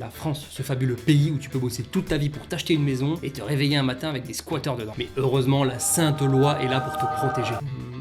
La France, ce fabuleux pays où tu peux bosser toute ta vie pour t'acheter une maison et te réveiller un matin avec des squatteurs dedans. Mais heureusement, la sainte loi est là pour te protéger.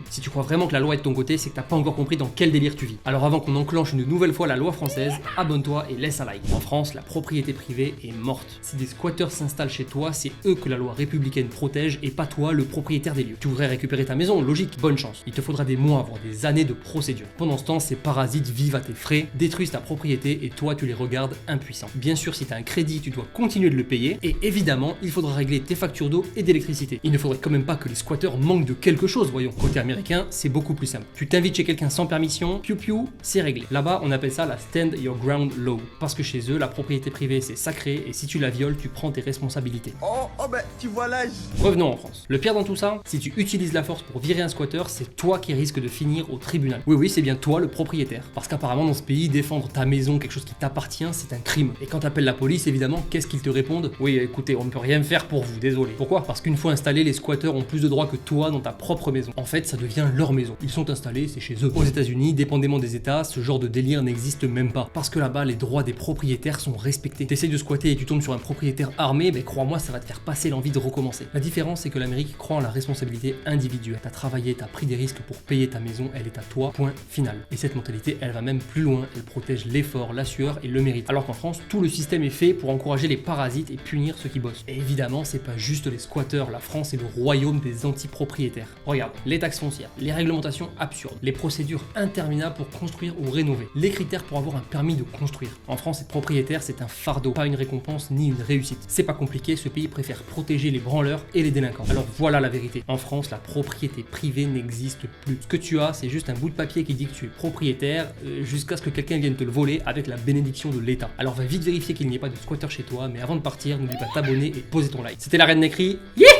Si tu crois vraiment que la loi est de ton côté, c'est que t'as pas encore compris dans quel délire tu vis. Alors avant qu'on enclenche une nouvelle fois la loi française, abonne-toi et laisse un like. En France, la propriété privée est morte. Si des squatteurs s'installent chez toi, c'est eux que la loi républicaine protège et pas toi, le propriétaire des lieux. Tu voudrais récupérer ta maison, logique, bonne chance. Il te faudra des mois, voire des années de procédure. Pendant ce temps, ces parasites vivent à tes frais, détruisent ta propriété et toi, tu les regardes impuissants. Bien sûr, si t'as un crédit, tu dois continuer de le payer et évidemment, il faudra régler tes factures d'eau et d'électricité. Il ne faudrait quand même pas que les squatteurs manquent de quelque chose, voyons. Côté américain, c'est beaucoup plus simple. Tu t'invites chez quelqu'un sans permission, piou piou, c'est réglé. Là-bas, on appelle ça la Stand Your Ground Law. Parce que chez eux, la propriété privée, c'est sacré et si tu la violes, tu prends tes responsabilités. Oh ben, tu vois l'âge. Revenons en France. Le pire dans tout ça, si tu utilises la force pour virer un squatteur, c'est toi qui risques de finir au tribunal. Oui, c'est bien toi le propriétaire. Parce qu'apparemment, dans ce pays, défendre ta maison, quelque chose qui t'appartient, c'est un crime. Et quand t'appelles la police, évidemment, qu'est-ce qu'ils te répondent? Oui, écoutez, on ne peut rien faire pour vous, désolé. Pourquoi? Parce qu'une fois installés, les squatteurs ont plus de droits que toi dans ta propre maison. En fait, ça devient leur maison. Ils sont installés, c'est chez eux. Aux États-Unis, dépendamment des États, ce genre de délire n'existe même pas. Parce que là-bas, les droits des propriétaires sont respectés. T'essayes de squatter et tu tombes sur un propriétaire armé, mais crois-moi, ça va te faire passer l'envie de recommencer. La différence, c'est que l'Amérique croit en la responsabilité individuelle. T'as travaillé, t'as pris des risques pour payer ta maison, elle est à toi, point final. Et cette mentalité, elle va même plus loin. Elle protège l'effort, la sueur et le mérite. Alors qu'en France, tout le système est fait pour encourager les parasites et punir ceux qui bossent. Et évidemment, c'est pas juste les squatteurs. La France est le royaume des anti-propriétaires. Regarde, les taxes foncières, les réglementations absurdes, les procédures interminables pour construire ou rénover, les critères pour avoir un permis de construire. En France, être propriétaire, c'est un fardeau, pas une récompense ni une réussite. C'est pas compliqué, ce pays préfère protéger les branleurs et les délinquants. Alors voilà la vérité. En France, la propriété privée n'existe plus. Ce que tu as, c'est juste un bout de papier qui dit que tu es propriétaire jusqu'à ce que quelqu'un vienne te le voler avec la bénédiction de l'État. Alors va vite vérifier qu'il n'y ait pas de squatter chez toi, mais avant de partir, n'oublie pas de t'abonner et poser ton like. C'était la Reine Necri. Yeah!